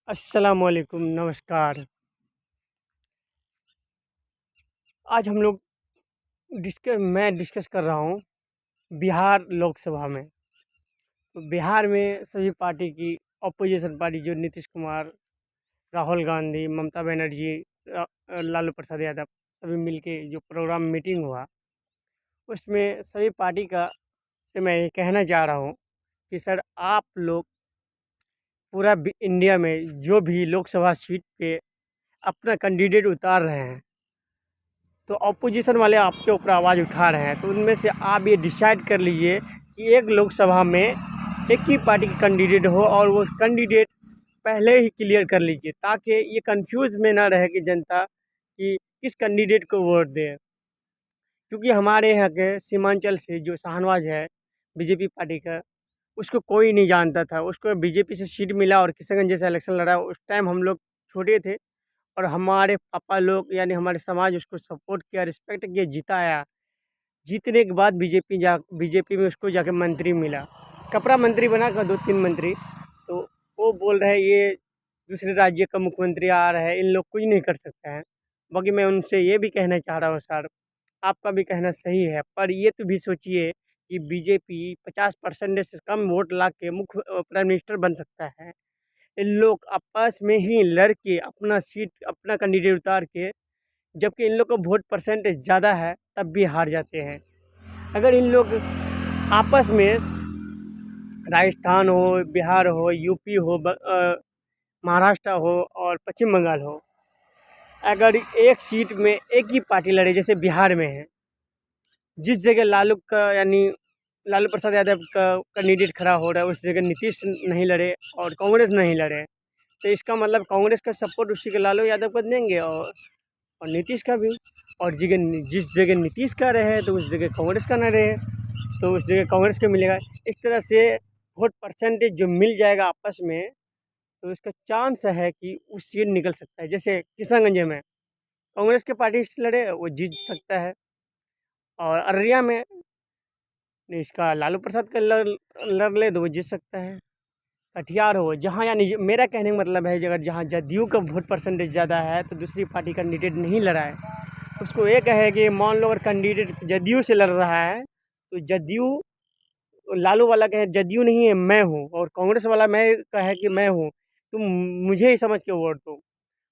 अस्सलामुअलैकुम, नमस्कार। आज हम लोग मैं डिस्कस कर रहा हूँ बिहार लोकसभा में। तो बिहार में सभी पार्टी की ऑपोजिशन पार्टी जो नीतीश कुमार, राहुल गांधी, ममता बनर्जी, लालू प्रसाद यादव सभी मिलके जो प्रोग्राम मीटिंग हुआ, उसमें सभी पार्टी का से मैं ये कहना चाह रहा हूँ कि सर आप लोग पूरा इंडिया में जो भी लोकसभा सीट पे अपना कैंडिडेट उतार रहे हैं, तो ऑपोजिशन वाले आपके ऊपर आवाज़ उठा रहे हैं, तो उनमें से आप ये डिसाइड कर लीजिए कि एक लोकसभा में एक ही पार्टी का कैंडिडेट हो और वो कैंडिडेट पहले ही क्लियर कर लीजिए, ताकि ये कंफ्यूज में ना रहे कि जनता कि किस कैंडिडेट को वोट दे। क्योंकि हमारे यहाँ के सीमांचल से जो शाहनवाज है बीजेपी पार्टी का, उसको कोई नहीं जानता था। उसको बीजेपी से सीट मिला और किशनगंज जैसा इलेक्शन लड़ा। उस टाइम हम लोग छोटे थे और हमारे पापा लोग यानी हमारे समाज उसको सपोर्ट किया, रिस्पेक्ट किया, जिताया। जीतने के बाद बीजेपी में उसको जाके मंत्री मिला, कपड़ा मंत्री बना का 2-3 मंत्री। तो वो बोल रहे हैं ये दूसरे राज्य का मुख्यमंत्री आ रहा है, इन लोग कुछ नहीं कर सकते हैं। बाकी मैं उनसे ये भी कहना चाह रहा हूँ सर, आपका भी कहना सही है, पर ये तो भी सोचिए कि बीजेपी 50% से कम वोट ला के मुख्य प्राइम मिनिस्टर बन सकता है। इन लोग आपस में ही लड़ के अपना सीट, अपना कैंडिडेट उतार के, जबकि इन लोग का वोट परसेंटेज ज़्यादा है, तब भी हार जाते हैं। अगर इन लोग आपस में राजस्थान हो, बिहार हो, यूपी हो, महाराष्ट्र हो और पश्चिम बंगाल हो, अगर एक सीट में एक ही पार्टी लड़े, जैसे बिहार में है, जिस जगह लालू का यानी लालू प्रसाद यादव का कैंडिडेट खड़ा हो रहा है, उस जगह नीतीश नहीं लड़े और कांग्रेस नहीं लड़े, तो इसका मतलब कांग्रेस का सपोर्ट उसी के लालू यादव को देंगे और नीतीश का भी। और जिस जगह नीतीश का रहे तो उस जगह कांग्रेस का ना रहे, तो उस जगह कांग्रेस को मिलेगा। इस तरह से वोट परसेंटेज जो मिल जाएगा आपस में, तो इसका चांस है कि उस सीट निकल सकता है। जैसे किशनगंज में कांग्रेस के पार्टी से लड़े, वो जीत सकता है। और अररिया में इसका लालू प्रसाद का लड़ ले तो वो जीत सकता है। कटिहार हो, जहाँ यानी मेरा कहने का मतलब है कि अगर जहाँ जदयू का वोट परसेंटेज ज़्यादा है तो दूसरी पार्टी कैंडिडेट नहीं लड़ा है, उसको एक है कि मान लो अगर कैंडिडेट जदयू से लड़ रहा है, तो जदयू लालू वाला कहे जदयू नहीं है मैं हूँ, और कांग्रेस वाला मैं कहे कि मैं हूँ, तुम मुझे ही समझ के वोट दो।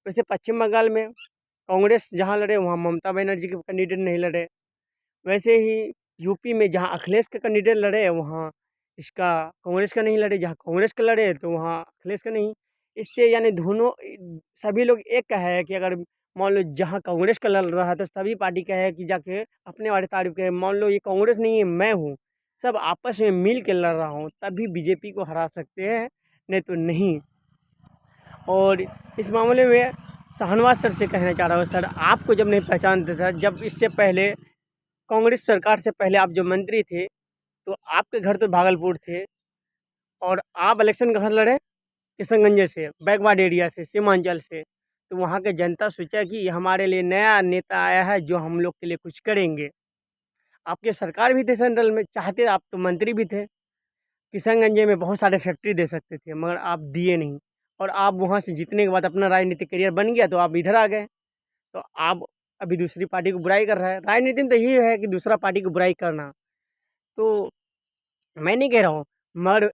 वैसे पश्चिम बंगाल में कांग्रेस जहाँ लड़े वहाँ ममता बनर्जी के कैंडिडेट नहीं लड़े। वैसे ही यूपी में जहाँ अखिलेश के कैंडिडेट लड़े, वहाँ इसका कांग्रेस का नहीं लड़े, जहाँ कांग्रेस का लड़े तो वहाँ अखिलेश का नहीं। इससे यानी दोनों सभी लोग एक का है कि अगर मान लो जहाँ कांग्रेस का लड़ रहा है तो सभी पार्टी का है कि जाके अपने वाले तारीफ कहे, मान लो ये कांग्रेस नहीं है मैं हूँ, सब आपस में मिल के लड़ रहा हूँ, तभी बीजेपी को हरा सकते हैं, नहीं तो नहीं। और इस मामले में शाहनवाज सर से कहना चाह रहा हूँ, सर आपको जब नहीं पहचानता था, जब इससे पहले कांग्रेस सरकार से पहले आप जो मंत्री थे, तो आपके घर तो भागलपुर थे और आप इलेक्शन कहाँ से लड़े? किशनगंज से, बैकवर्ड एरिया से, सीमांचल से। तो वहाँ की जनता सोचा कि ये हमारे लिए नया नेता आया है जो हम लोग के लिए कुछ करेंगे। आपके सरकार भी थे सेंट्रल में, चाहते आप तो मंत्री भी थे, किशनगंज में बहुत सारे फैक्ट्री दे सकते थे, मगर आप दिए नहीं। और आप वहाँ से जीतने के बाद अपना राजनीतिक करियर बन गया तो आप इधर आ गए। तो आप अभी दूसरी पार्टी को बुराई कर रहा है। राजनीति में तो यही है कि दूसरा पार्टी को बुराई करना। तो मैं नहीं कह रहा हूँ, मगर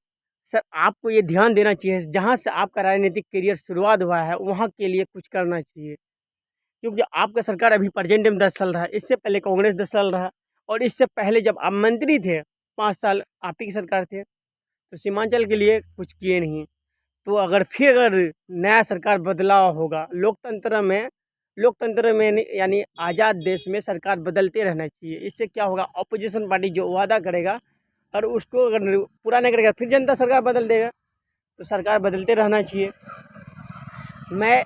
सर आपको ये ध्यान देना चाहिए, जहाँ से आपका राजनीतिक करियर शुरुआत हुआ है वहाँ के लिए कुछ करना चाहिए। क्योंकि आपका सरकार अभी प्रेजेंट में 10 साल रहा, इससे पहले कांग्रेस 10 साल रहा, और इससे पहले जब आप मंत्री थे 5 साल आप ही की सरकार थे, तो सीमांचल के लिए कुछ किए नहीं। तो अगर नया सरकार बदलाव होगा, लोकतंत्र में यानी आज़ाद देश में सरकार बदलते रहना चाहिए। इससे क्या होगा, ऑपोजिशन पार्टी जो वादा करेगा और उसको अगर पूरा नहीं करेगा, फिर जनता सरकार बदल देगा। तो सरकार बदलते रहना चाहिए। मैं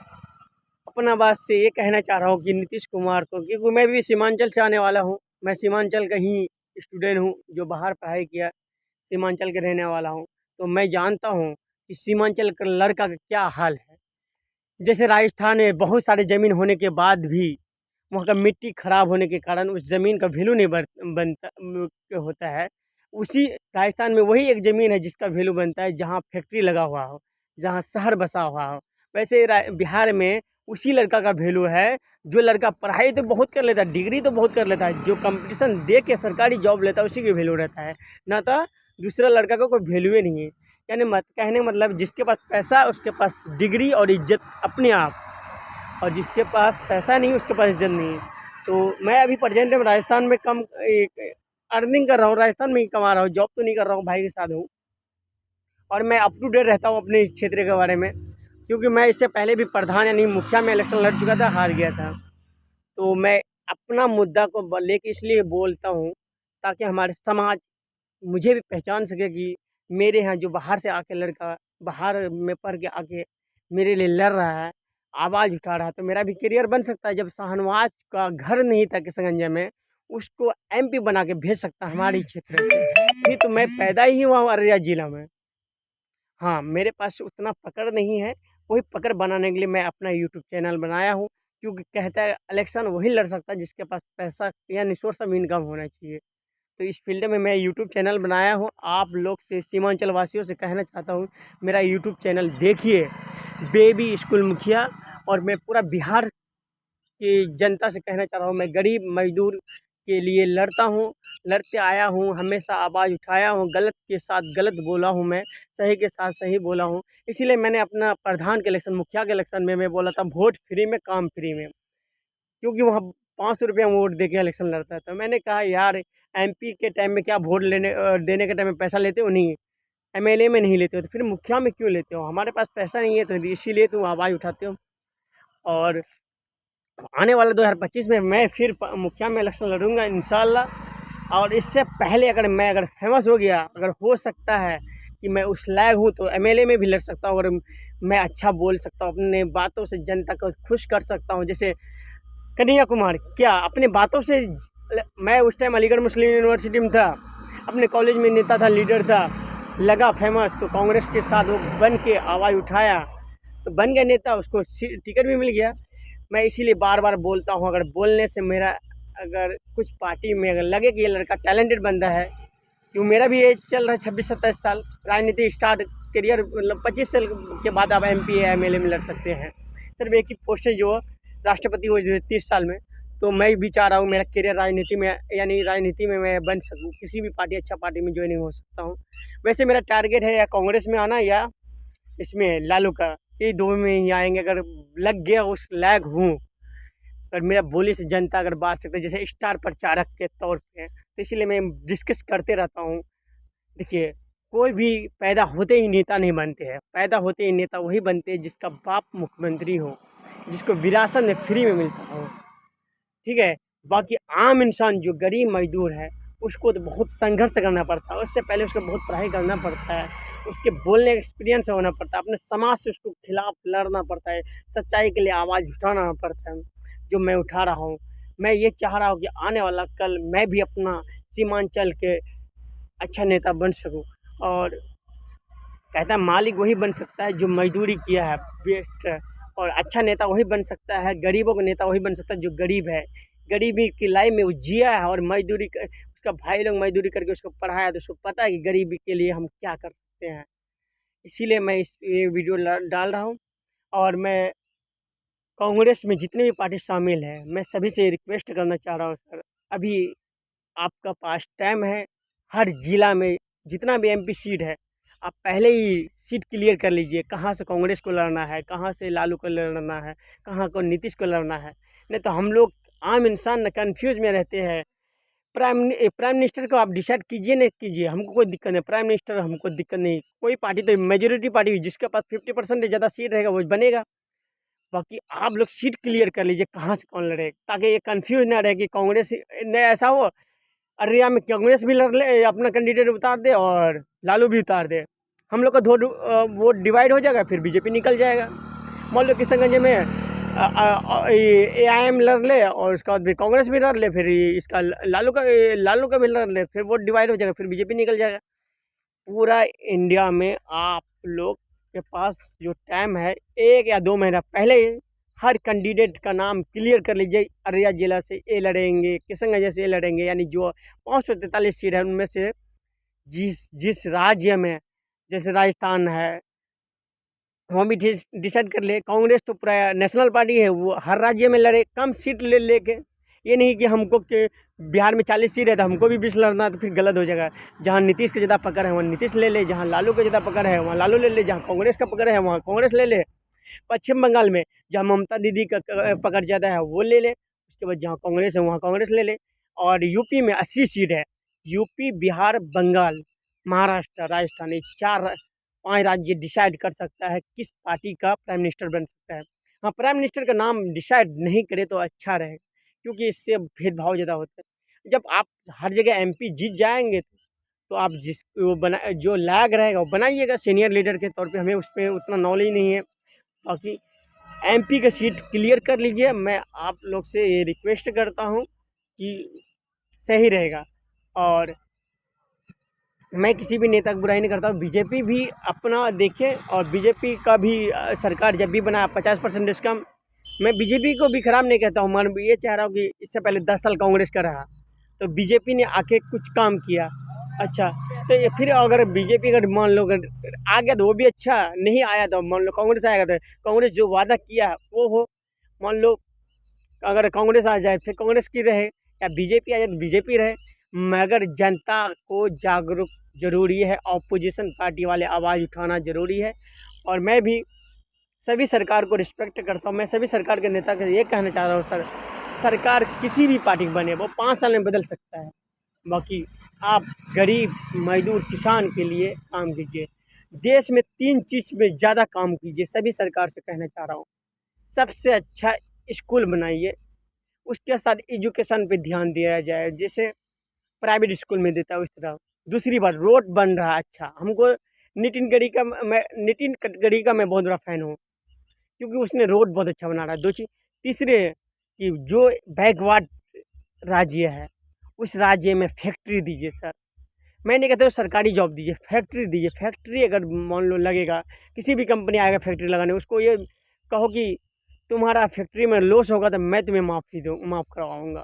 अपना बात से ये कहना चाह रहा हूँ कि नीतीश कुमार को, क्योंकि मैं भी सीमांचल से आने वाला हूँ, मैं सीमांचल का ही स्टूडेंट हूँ जो बाहर पढ़ाई किया, सीमांचल के रहने वाला हूँ। तो मैं जानता हूँ कि सीमांचल का लड़का का क्या हाल है। जैसे राजस्थान में बहुत सारे ज़मीन होने के बाद भी वहाँ का मिट्टी ख़राब होने के कारण उस ज़मीन का वैल्यू नहीं बनता होता है। उसी राजस्थान में वही एक ज़मीन है जिसका वैल्यू बनता है जहाँ फैक्ट्री लगा हुआ हो, जहाँ शहर बसा हुआ हो। वैसे बिहार में उसी लड़का का वैल्यू है जो लड़का पढ़ाई तो बहुत कर लेता है, डिग्री तो बहुत कर लेता है, जो कंपटीशन दे के सरकारी जॉब लेता है उसी की वैल्यू रहता है, ना तो दूसरा लड़का का कोई वैल्यू ही नहीं है। यानी कहने मतलब जिसके पास पैसा है उसके पास डिग्री और इज्जत अपने आप, और जिसके पास पैसा नहीं उसके पास इज्जत नहीं है। तो मैं अभी प्रेजेंट में राजस्थान में कम अर्निंग कर रहा हूँ, राजस्थान में ही कमा रहा हूँ, जॉब तो नहीं कर रहा हूँ, भाई के साथ हूँ। और मैं अप टू डेट रहता हूँ अपने क्षेत्र के बारे में, क्योंकि मैं इससे पहले भी प्रधान यानी मुखिया में इलेक्शन लड़ चुका था, हार गया था। तो मैं अपना मुद्दा को लेके इसलिए बोलता हूँ ताकि हमारे समाज मुझे भी पहचान सके कि मेरे यहाँ जो बाहर से आके लड़का बाहर में पढ़ के आके मेरे लिए लड़ रहा है, आवाज़ उठा रहा है, तो मेरा भी करियर बन सकता है। जब शाहनवाज का घर नहीं था किशनगंज में, उसको एमपी बना के भेज सकता हमारे क्षेत्र से। फिर तो मैं पैदा ही हुआ हूँ अररिया ज़िला में। हाँ, मेरे पास उतना पकड़ नहीं है, वही पकड़ बनाने के लिए मैं अपना यूट्यूब चैनल बनाया हूँ, क्योंकि कहता है इलेक्शन वही लड़ सकता है जिसके पास पैसा यानी सोर्स ऑफ इनकम होना चाहिए। तो इस फील्ड में मैं यूट्यूब चैनल बनाया हूँ। आप लोग से सीमांचल वासियों से कहना चाहता हूँ, मेरा यूट्यूब चैनल देखिए, बेबी स्कूल मुखिया। और मैं पूरा बिहार की जनता से कहना चाह रहा हूँ, मैं गरीब मजदूर के लिए लड़ता हूँ, लड़ते आया हूँ, हमेशा आवाज़ उठाया हूँ, गलत के साथ गलत बोला हूँ मैं, सही के साथ सही बोला हूँ। इसीलिए मैंने अपना प्रधान के इलेक्शन, मुखिया के इलेक्शन में मैं बोला था वोट फ्री में काम फ्री में, क्योंकि वहाँ 500 रुपये में वोट दे के इलेक्शन लड़ता है। तो मैंने कहा यार एमपी के टाइम में क्या वोट देने के टाइम में पैसा लेते हो? नहीं, एमएलए में नहीं लेते हो, तो फिर मुखिया में क्यों लेते हो? हमारे पास पैसा नहीं है तो इसीलिए तुम आवाज़ उठाते हो। और आने वाले 2025 में मैं फिर मुखिया में इलेक्शन लड़ूंगा इंशाल्लाह। और इससे पहले अगर फेमस हो गया, अगर हो सकता है कि मैं उस लायक हूँ तो एमएलए में भी लड़ सकता हूँ, और मैं अच्छा बोल सकता हूँ, अपने बातों से जनता को खुश कर सकता हूँ। जैसे कन्हैया कुमार क्या अपने बातों से, मैं उस टाइम अलीगढ़ मुस्लिम यूनिवर्सिटी में था, अपने कॉलेज में नेता था, लीडर था, लगा फेमस, तो कांग्रेस के साथ वो बन के आवाज़ उठाया, तो बन गया नेता, उसको टिकट भी मिल गया। मैं इसीलिए बार बार बोलता हूँ, अगर बोलने से मेरा अगर कुछ पार्टी में अगर लगे कि ये लड़का टैलेंटेड बंदा है, क्यों मेरा भी एज चल रहा है 26-27 साल, राजनीति स्टार्ट करियर मतलब 25 साल के बाद आप एमपी या एमएलए में लड़ सकते हैं। सिर्फ एक ही पोस्ट है जो राष्ट्रपति हो 30 साल में। तो मैं भी चाह रहा हूँ मेरा करियर राजनीति में, यानी राजनीति में मैं बन सकूँ, किसी भी पार्टी अच्छा पार्टी में ज्वाइनिंग हो सकता हूँ। वैसे मेरा टारगेट है या कांग्रेस में आना या इसमें लालू का, ये दो में ही आएंगे। अगर लग गया उस लायक हूँ, अगर मेरा बोली से जनता अगर बात सकते जैसे स्टार प्रचारक के तौर पे, तो इसलिए मैं डिस्कस करते रहता हूँ। देखिए, कोई भी पैदा होते ही नेता नहीं बनते हैं, पैदा होते ही नेता वही बनते हैं जिसका बाप मुख्यमंत्री हो, जिसको विरासत में फ्री में मिलता हो, ठीक है। बाकी आम इंसान जो गरीब मजदूर है उसको तो बहुत संघर्ष करना पड़ता है, उससे पहले उसको बहुत पढ़ाई करना पड़ता है, उसके बोलने का एक्सपीरियंस होना पड़ता है, अपने समाज से उसको खिलाफ लड़ना पड़ता है, सच्चाई के लिए आवाज़ उठाना पड़ता है, जो मैं उठा रहा हूँ। मैं ये चाह रहा हूँ कि आने वाला कल मैं भी अपना सीमांचल के अच्छा नेता बन सकूँ। और कहता है मालिक वही बन सकता है जो मजदूरी किया है बेस्ट, और अच्छा नेता वही बन सकता है, गरीबों का नेता वही बन सकता है जो गरीब है, गरीबी की लाइफ में वो जिया है, और मजदूरी उसका भाई लोग मजदूरी करके उसको पढ़ाया, तो उसको पता है कि गरीबी के लिए हम क्या कर सकते हैं। इसीलिए मैं ये वीडियो डाल रहा हूँ। और मैं कांग्रेस में जितने भी पार्टी शामिल है, मैं सभी से रिक्वेस्ट करना चाह रहा हूँ, सर अभी आपका पास टाइम है, हर ज़िला में जितना भी एमपी सीट है आप पहले ही सीट क्लियर कर लीजिए, कहाँ से कांग्रेस को लड़ना है, कहाँ से लालू को लड़ना है, कहाँ को नीतीश को लड़ना है। नहीं तो हम लोग आम इंसान कन्फ्यूज में रहते हैं। प्राइम मिनिस्टर को आप डिसाइड कीजिए, नहीं कीजिए, हमको कोई दिक्कत नहीं, प्राइम मिनिस्टर हमको दिक्कत नहीं, कोई पार्टी तो मेजोरिटी पार्टी जिसके पास 50% ज़्यादा सीट रहेगा वो बनेगा। बाकी आप लोग सीट क्लियर कर लीजिए कहाँ से कौन लड़े, ताकि ये कंफ्यूज ना रहे कि कांग्रेस नहीं ऐसा हो अररिया में कांग्रेस भी लड़ ले, अपना कैंडिडेट उतार दे और लालू भी उतार दे, हम लोग का वोट डिवाइड हो जाएगा, फिर बीजेपी निकल जाएगा। मान लो किशनगंज में एआईएम लड़ ले और उसके बाद फिर कांग्रेस भी लड़ ले, फिर इसका लालू का भी लड़ ले, फिर वोट डिवाइड हो जाएगा, फिर बीजेपी निकल जाएगा। पूरा इंडिया में आप लोग के पास जो टाइम है 1 या 2 महीना पहले हर कैंडिडेट का नाम क्लियर कर लीजिए। अररिया जिला से ये लड़ेंगे, किशनगंज से ये लड़ेंगे, यानी जो 543 सीट है उनमें से जिस जिस राज्य में, जैसे राजस्थान है, वहाँ भी डिसाइड कर ले। कांग्रेस तो पूरा नेशनल पार्टी है, वो हर राज्य में लड़े, कम सीट ले लेके। ये नहीं कि हमको के बिहार में 40 सीट है तो हमको भी 20 लड़ना, तो फिर गलत हो जाएगा। जहाँ नीतीश का ज़्यादा पकड़ है वहाँ नीतीश ले ले, जहाँ लालू का ज़्यादा पकड़ है वहाँ लालू ले ले, जहाँ कांग्रेस का पकड़ है वहाँ कांग्रेस ले ले। पश्चिम बंगाल में जहाँ ममता दीदी का पकड़ ज़्यादा है वो ले ले। उसके बाद जहाँ कांग्रेस है वहाँ कांग्रेस ले ले। और यूपी में 80 सीट है। यूपी, बिहार, बंगाल, महाराष्ट्र, राजस्थान, ये 4-5 राज्य डिसाइड कर सकता है किस पार्टी का प्राइम मिनिस्टर बन सकता है। हाँ, प्राइम मिनिस्टर का नाम डिसाइड नहीं करे तो अच्छा रहेगा, क्योंकि इससे भेदभाव ज़्यादा होता है। जब आप हर जगह एमपी जीत जाएंगे तो आप जिस वो बना जो लायक रहेगा वो बनाइएगा। सीनियर लीडर के तौर पे हमें उस पर उतना नॉलेज नहीं है। बाकी एमपी का सीट क्लियर कर लीजिए। मैं आप लोग से ये रिक्वेस्ट करता हूँ कि सही रहेगा। और मैं किसी भी नेता की बुराई नहीं करता हूँ। बीजेपी भी अपना देखे, और बीजेपी का भी सरकार जब भी बना 50% डिस्काउंट, मैं बीजेपी को भी ख़राब नहीं कहता हूँ। मैं ये चाह रहा हूँ कि इससे पहले 10 साल कांग्रेस का रहा तो बीजेपी ने आके कुछ काम किया अच्छा। तो ये फिर अगर बीजेपी अगर मान लो अगर आ गया तो वो भी अच्छा, नहीं आया तो मान लो कांग्रेस आएगा तो कांग्रेस जो वादा किया है वो हो। मान लो अगर कांग्रेस आ जाए फिर कांग्रेस की रहे, या बीजेपी आ जाए तो बीजेपी रहे, मगर जनता को जागरूक ज़रूरी है। ऑपोजिशन पार्टी वाले आवाज़ उठाना ज़रूरी है। और मैं भी सभी सरकार को रिस्पेक्ट करता हूँ। मैं सभी सरकार के नेता को ये कहना चाह रहा हूँ, सरकार किसी भी पार्टी की बने वो 5 साल में बदल सकता है। बाकी आप गरीब, मजदूर, किसान के लिए काम कीजिए। देश में 3 चीज़ में ज़्यादा काम कीजिए, सभी सरकार से कहना चाह रहा हूँ। सबसे अच्छा स्कूल बनाइए, उसके साथ एजुकेशन पे ध्यान दिया जाए, जैसे प्राइवेट स्कूल में देता है उस तरह। दूसरी बात, रोड बन रहा है अच्छा। हमको नितिन गडकरी का मैं बहुत बड़ा फ़ैन हूँ, क्योंकि उसने रोड बहुत अच्छा बना रहा है। दो चीज़। तीसरे कि जो बैकवर्ड राज्य है उस राज्य में फैक्ट्री दीजिए सर। मैं नहीं कहता हूँ सरकारी जॉब दीजिए, फैक्ट्री दीजिए। फैक्ट्री अगर मान लो लगेगा, किसी भी कंपनी आएगा फैक्ट्री लगाने, उसको ये कहो कि तुम्हारा फैक्ट्री में लॉस होगा तो मैं तुम्हें माफ़ करवाऊँगा।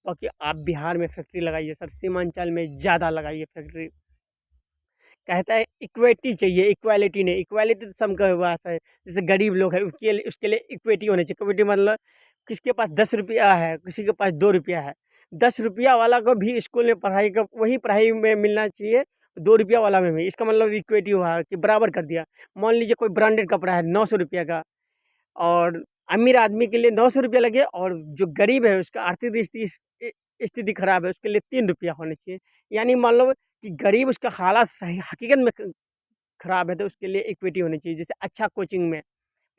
बाकी आप बिहार में फैक्ट्री लगाइए सर, सीमांचल में ज़्यादा लगाइए फैक्ट्री। कहता है इक्विटी चाहिए, इक्वालिटी नहीं। इक्वालिटी तो सबका बात है, जैसे गरीब लोग हैं उसके लिए इक्विटी होनी चाहिए। इक्विटी मतलब किसके पास 10 रुपया है, किसी के पास 2 रुपया है, 10 रुपया वाला को भी स्कूल में पढ़ाई का वही पढ़ाई में मिलना चाहिए 2 रुपया वाला में भी। इसका मतलब इक्विटी हुआ कि बराबर कर दिया। मान लीजिए कोई ब्रांडेड कपड़ा है 900 रुपया का, और अमीर आदमी के लिए 900 रुपया लगे, और जो गरीब है उसका आर्थिक स्थिति खराब है उसके लिए 3 रुपया होने चाहिए। यानी मान लो कि गरीब उसका हालात सही हकीकत में खराब है तो उसके लिए इक्विटी होनी चाहिए। जैसे अच्छा कोचिंग में,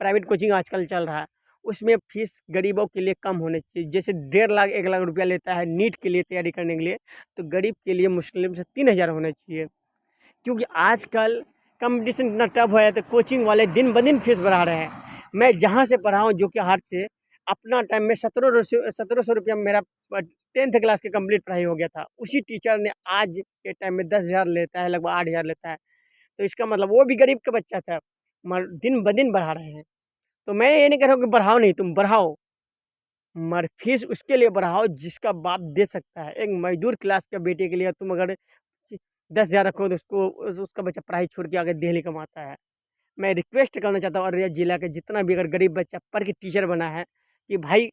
प्राइवेट कोचिंग आजकल चल रहा है, उसमें फीस गरीबों के लिए कम होनी चाहिए। जैसे 1.5 लाख 1 लाख रुपया लेता है नीट के लिए तैयारी करने के लिए, तो गरीब के लिए मुस्लिम से 3,000 होना चाहिए। क्योंकि आजकल कंपटीशन इतना टफ है तो कोचिंग वाले दिन ब दिन फीस बढ़ा रहे हैं। मैं जहाँ से पढ़ा हूँ जो कि हाट से, अपना टाइम में 1700 रुपया में मेरा 10th क्लास की कंप्लीट पढ़ाई हो गया था। उसी टीचर ने आज के टाइम में 10,000 लेता है, लगभग 8,000 लेता है। तो इसका मतलब वो भी गरीब का बच्चा था, मगर दिन ब दिन बढ़ा रहे हैं। तो मैं ये नहीं कह रहा हूँ कि बढ़ाओ नहीं, तुम बढ़ाओ, मगर फीस उसके लिए बढ़ाओ जिसका बाप दे सकता है। एक मजदूर क्लास के बेटे के लिए तुम अगर 10,000 रखो तो उसका बच्चा पढ़ाई छोड़ के आगे दिल्ली कमाता है। मैं रिक्वेस्ट करना चाहता हूँ अररिया ज़िला के जितना भी अगर गरीब बच्चा पढ़ के टीचर बना है, कि भाई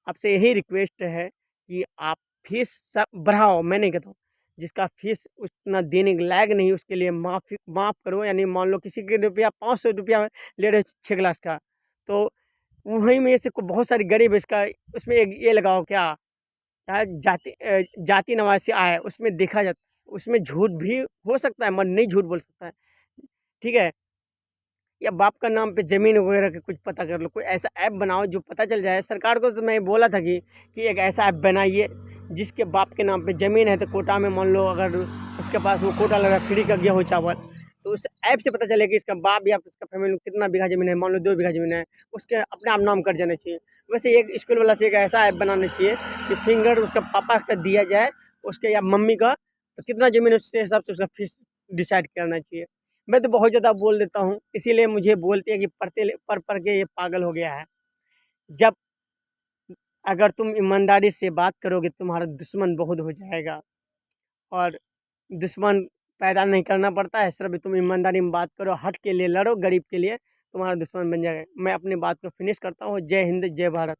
आपसे यही रिक्वेस्ट है कि आप फीस सब बढ़ाओ। मैं नहीं कहता हूँ, जिसका फीस उतना देने के लायक नहीं उसके लिए माफ़ करो। यानी मान लो किसी के रुपया 500 रुपया ले रहे 6 क्लास का, तो वहीं में से बहुत सारे गरीब इसका उसमें एक ये लगाओ क्या, जाति नवासी आय उसमें देखा जाता है। उसमें झूठ भी हो सकता है, मन नहीं झूठ बोल सकता है, ठीक है। या बाप का नाम पे ज़मीन वगैरह का कुछ पता कर लो, कोई ऐसा ऐप बनाओ जो पता चल जाए। सरकार को तो मैं बोला था कि एक ऐसा ऐप बनाइए जिसके बाप के नाम पे ज़मीन है, तो कोटा में मान लो अगर उसके पास वो कोटा लगा फ्री का गेहूँ चावल, तो उस ऐप से पता चले कि इसका बाप या इसका फैमिली में कितना बीघा ज़मीन है। मान लो 2 बीघा ज़मीन है, उसके अपने आप नाम कर जाना चाहिए। वैसे एक स्कूल वाला से एक ऐसा ऐप बनाना चाहिए कि फिंगर उसका पापा का दिया जाए, उसके या मम्मी का, तो कितना ज़मीन उसके हिसाब से उसका फीस डिसाइड करना चाहिए। मैं तो बहुत ज़्यादा बोल देता हूँ, इसीलिए मुझे बोलते हैं कि पढ़ के ये पागल हो गया है। जब अगर तुम ईमानदारी से बात करोगे तुम्हारा दुश्मन बहुत हो जाएगा, और दुश्मन पैदा नहीं करना पड़ता है, सिर्फ तुम ईमानदारी में बात करो, हक के लिए लड़ो, गरीब के लिए, तुम्हारा दुश्मन बन जाएगा। मैं अपनी बात को फिनिश करता हूँ। जय हिंद, जय भारत।